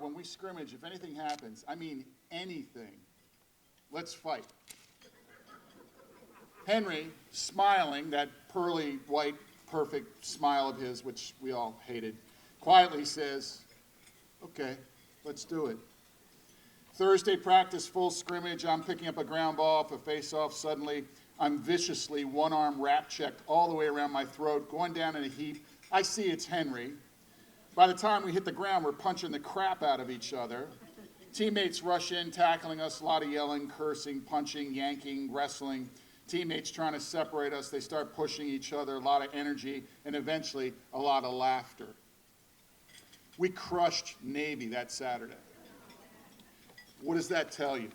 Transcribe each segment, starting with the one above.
when we scrimmage, if anything happens, I mean anything, let's fight. Henry, smiling, that pearly, white, perfect smile of his, which we all hated, quietly says, okay, let's do it. Thursday practice, full scrimmage. I'm picking up a ground ball off a face-off. Suddenly, I'm viciously one-arm wrap-checked all the way around my throat, going down in a heap. I see it's Henry. By the time we hit the ground, we're punching the crap out of each other. Teammates rush in, tackling us, a lot of yelling, cursing, punching, yanking, wrestling. Teammates trying to separate us. They start pushing each other, a lot of energy, and eventually a lot of laughter. We crushed Navy that Saturday. What does that tell you?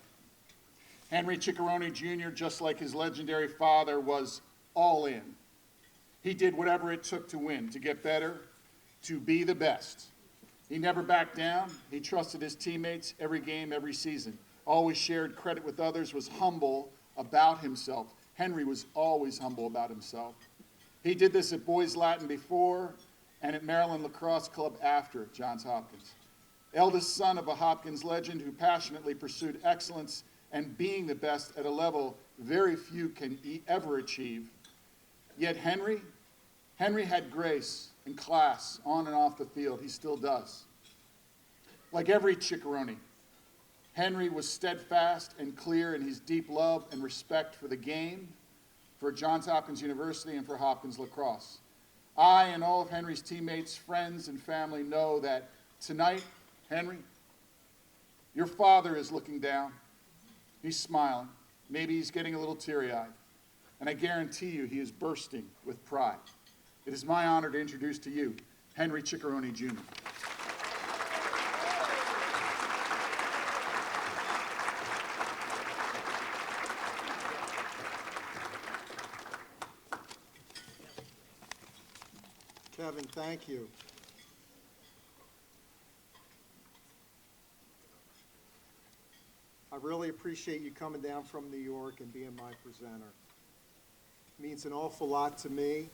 Henry Ciccarone Jr., just like his legendary father, was all in. He did whatever it took to win, to get better, to be the best. He never backed down. He trusted his teammates every game, every season. Always shared credit with others, was humble about himself. Henry was always humble about himself. He did this at Boys Latin before and at Maryland Lacrosse Club after at Johns Hopkins. Eldest son of a Hopkins legend who passionately pursued excellence and being the best at a level very few can ever achieve. Yet Henry had grace and class on and off the field. He still does. Like every Ciccarone, Henry was steadfast and clear in his deep love and respect for the game, for Johns Hopkins University, and for Hopkins Lacrosse. I and all of Henry's teammates, friends, and family know that tonight, Henry, your father is looking down. He's smiling. Maybe he's getting a little teary-eyed. And I guarantee you he is bursting with pride. It is my honor to introduce to you Henry Ciccarone Jr. Kevin, thank you. I really appreciate you coming down from New York and being my presenter. It means an awful lot to me.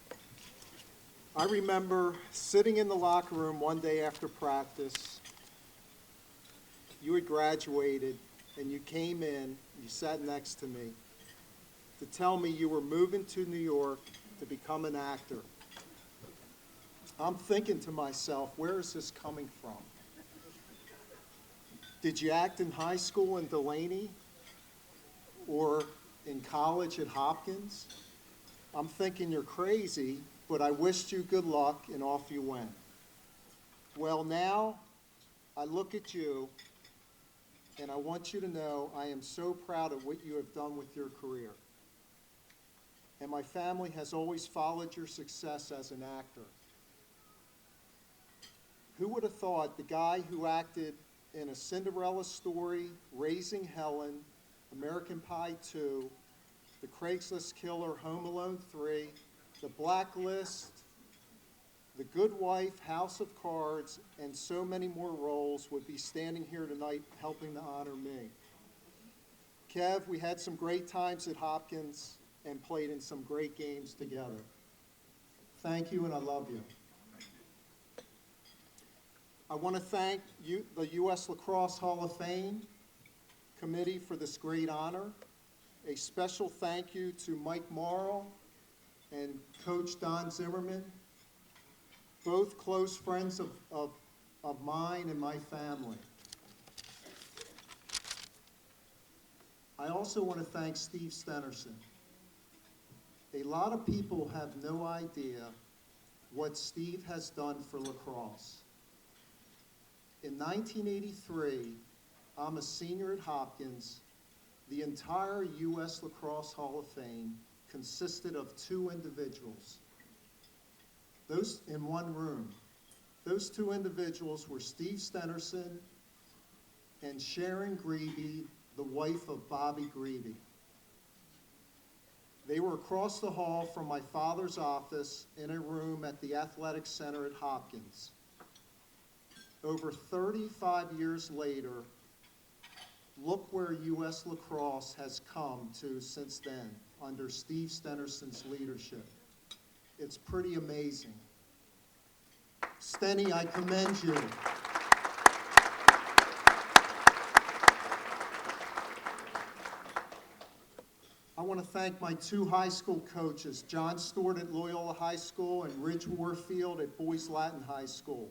I remember sitting in the locker room one day after practice. You had graduated and you came in, you sat next to me to tell me you were moving to New York to become an actor. I'm thinking to myself, where is this coming from? Did you act in high school in Delaney or in college at Hopkins? I'm thinking you're crazy, but I wished you good luck, and off you went. Well, now I look at you, and I want you to know I am so proud of what you have done with your career. And my family has always followed your success as an actor. Who would have thought the guy who acted in A Cinderella Story, Raising Helen, American Pie 2, The Craigslist Killer, Home Alone 3, The Blacklist, The Good Wife, House of Cards, and so many more roles would be standing here tonight helping to honor me. Kev, we had some great times at Hopkins and played in some great games together. Thank you, and I love you. I want to thank the U.S. Lacrosse Hall of Fame committee for this great honor. A special thank you to Mike Morrow and Coach Don Zimmerman, both close friends of mine and my family. I also want to thank Steve Stenerson. A lot of people have no idea what Steve has done for lacrosse. In 1983, I'm a senior at Hopkins. The entire U.S. Lacrosse Hall of Fame consisted of two individuals. Those in one room. Those two individuals were Steve Stenerson and Sharon Greeby, the wife of Bobby Greeby. They were across the hall from my father's office in a room at the Athletic Center at Hopkins. Over 35 years later, look where U.S. Lacrosse has come to since then, under Steve Stenerson's leadership. It's pretty amazing. Stenny, I commend you. want to thank my two high school coaches, John Stewart at Loyola High School and Ridge Warfield at Boys Latin High School.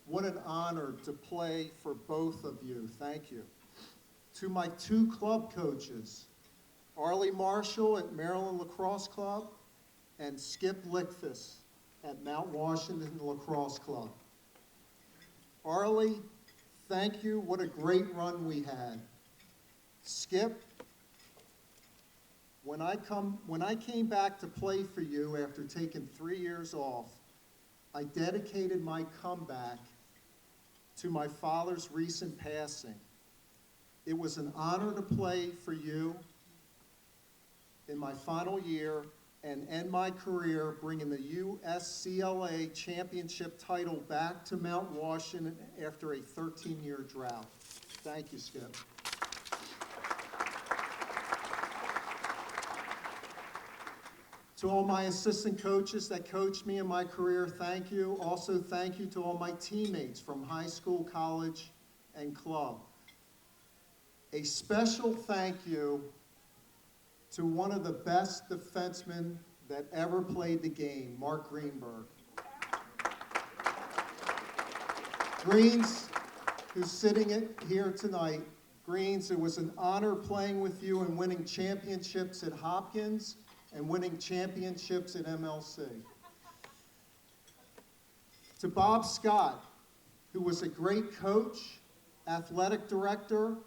What an honor to play for both of you. Thank you. To my two club coaches, Arlie Marshall at Maryland Lacrosse Club and Skip Lickfus at Mount Washington Lacrosse Club. Arlie, thank you. What a great run we had. Skip, when I came back to play for you after taking 3 years off, I dedicated my comeback to my father's recent passing. It was an honor to play for you in my final year and end my career bringing the USCLA championship title back to Mount Washington after a 13-year drought. Thank you, Skip. To all my assistant coaches that coached me in my career, thank you. Also, thank you to all my teammates from high school, college, and club. A special thank you to one of the best defensemen that ever played the game, Mark Greenberg. Greens, who's sitting here tonight, Greens, it was an honor playing with you and winning championships at Hopkins and winning championships at MLC. To Bob Scott, who was a great coach, athletic director,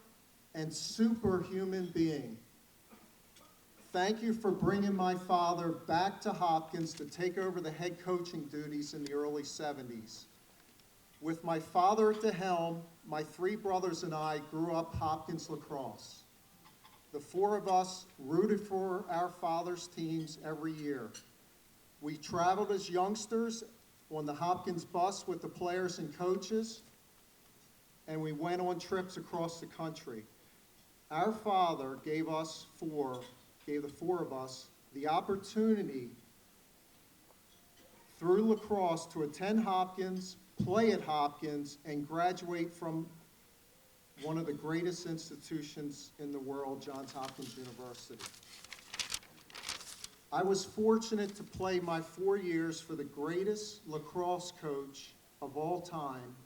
and superhuman being. Thank you for bringing my father back to Hopkins to take over the head coaching duties in the early 70s. With my father at the helm, my three brothers and I grew up Hopkins Lacrosse. The four of us rooted for our father's teams every year. We traveled as youngsters on the Hopkins bus with the players and coaches, and we went on trips across the country. Our father gave the four of us the opportunity through lacrosse to attend Hopkins, play at Hopkins, and graduate from one of the greatest institutions in the world, Johns Hopkins University. I was fortunate to play my 4 years for the greatest lacrosse coach of all time,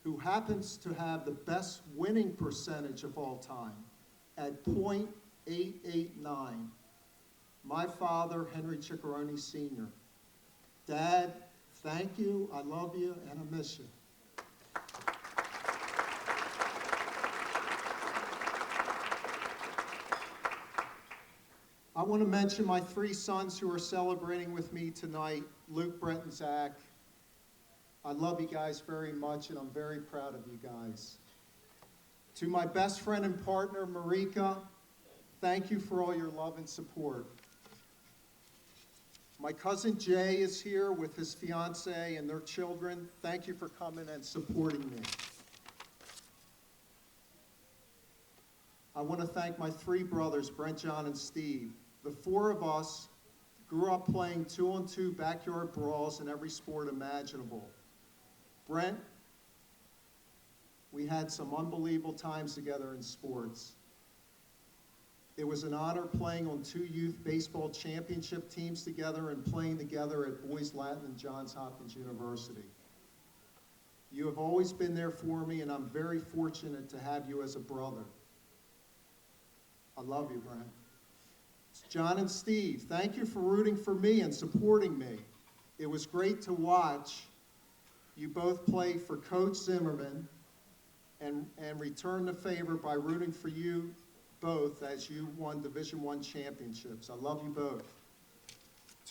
who happens to have the best winning percentage of all time at .889. My father, Henry Ciccarone Sr. Dad, thank you, I love you, and I miss you. I want to mention my three sons who are celebrating with me tonight, Luke, Brent, and Zach. I love you guys very much, and I'm very proud of you guys. To my best friend and partner, Marika, thank you for all your love and support. My cousin Jay is here with his fiance and their children. Thank you for coming and supporting me. I want to thank my three brothers, Brent, John, and Steve. The four of us grew up playing 2-on-2 backyard brawls in every sport imaginable. Brent, we had some unbelievable times together in sports. It was an honor playing on 2 youth baseball championship teams together and playing together at Boys Latin and Johns Hopkins University. You have always been there for me, and I'm very fortunate to have you as a brother. I love you, Brent. John and Steve, thank you for rooting for me and supporting me. It was great to watch you both play for Coach Zimmerman and return the favor by rooting for you both as you won Division I championships. I love you both.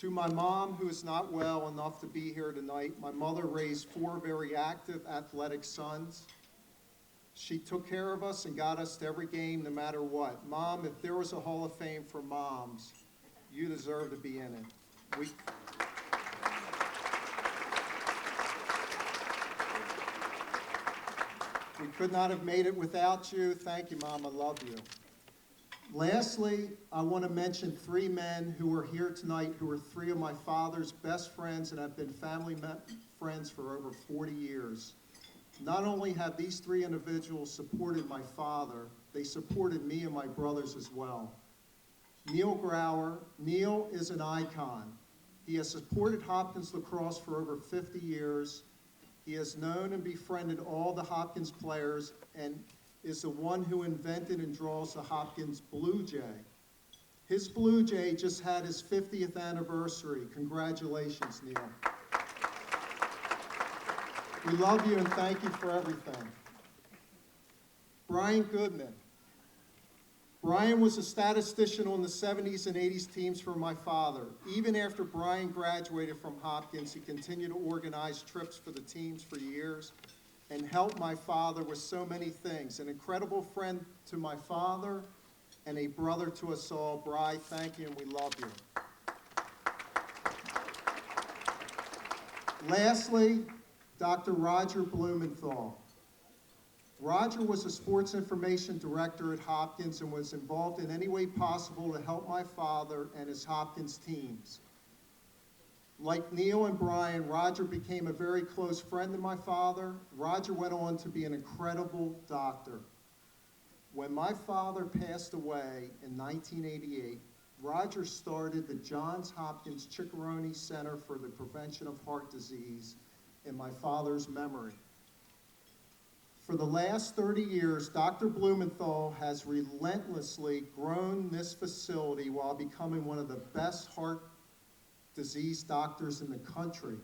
To my mom, who is not well enough to be here tonight, my mother raised 4 very active athletic sons. She took care of us and got us to every game no matter what. Mom, if there was a Hall of Fame for moms, you deserve to be in it. We could not have made it without you. Thank you, Mom. I love you. Lastly, I want to mention 3 men who are here tonight who are 3 of my father's best friends and have been family friends for over 40 years. Not only have these 3 individuals supported my father, they supported me and my brothers as well. Neil Grauer. Neil is an icon. He has supported Hopkins lacrosse for over 50 years. He has known and befriended all the Hopkins players and is the one who invented and draws the Hopkins Blue Jay. His Blue Jay just had his 50th anniversary. Congratulations, Neil. We love you and thank you for everything. Brian Goodman. Brian was a statistician on the 70s and 80s teams for my father. Even after Brian graduated from Hopkins, he continued to organize trips for the teams for years and helped my father with so many things. An incredible friend to my father and a brother to us all. Brian, thank you and we love you. Lastly, Dr. Roger Blumenthal. Roger was a sports information director at Hopkins and was involved in any way possible to help my father and his Hopkins teams. Like Neil and Brian, Roger became a very close friend of my father. Roger went on to be an incredible doctor. When my father passed away in 1988, Roger started the Johns Hopkins Chickaroni Center for the Prevention of Heart Disease in my father's memory. For the last 30 years, Dr. Blumenthal has relentlessly grown this facility while becoming one of the best heart disease doctors in the country.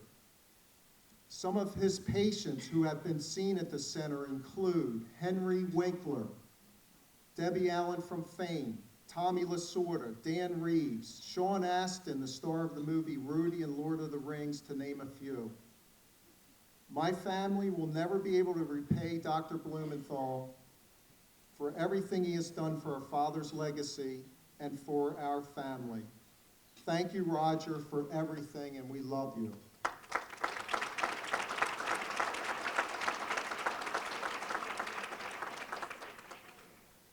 Some of his patients who have been seen at the center include Henry Winkler, Debbie Allen from Fame, Tommy Lasorda, Dan Reeves, Sean Astin, the star of the movie Rudy and Lord of the Rings, to name a few. My family will never be able to repay Dr. Blumenthal for everything he has done for our father's legacy and for our family. Thank you, Roger, for everything, and we love you.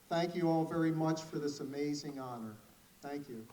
Thank you all very much for this amazing honor. Thank you.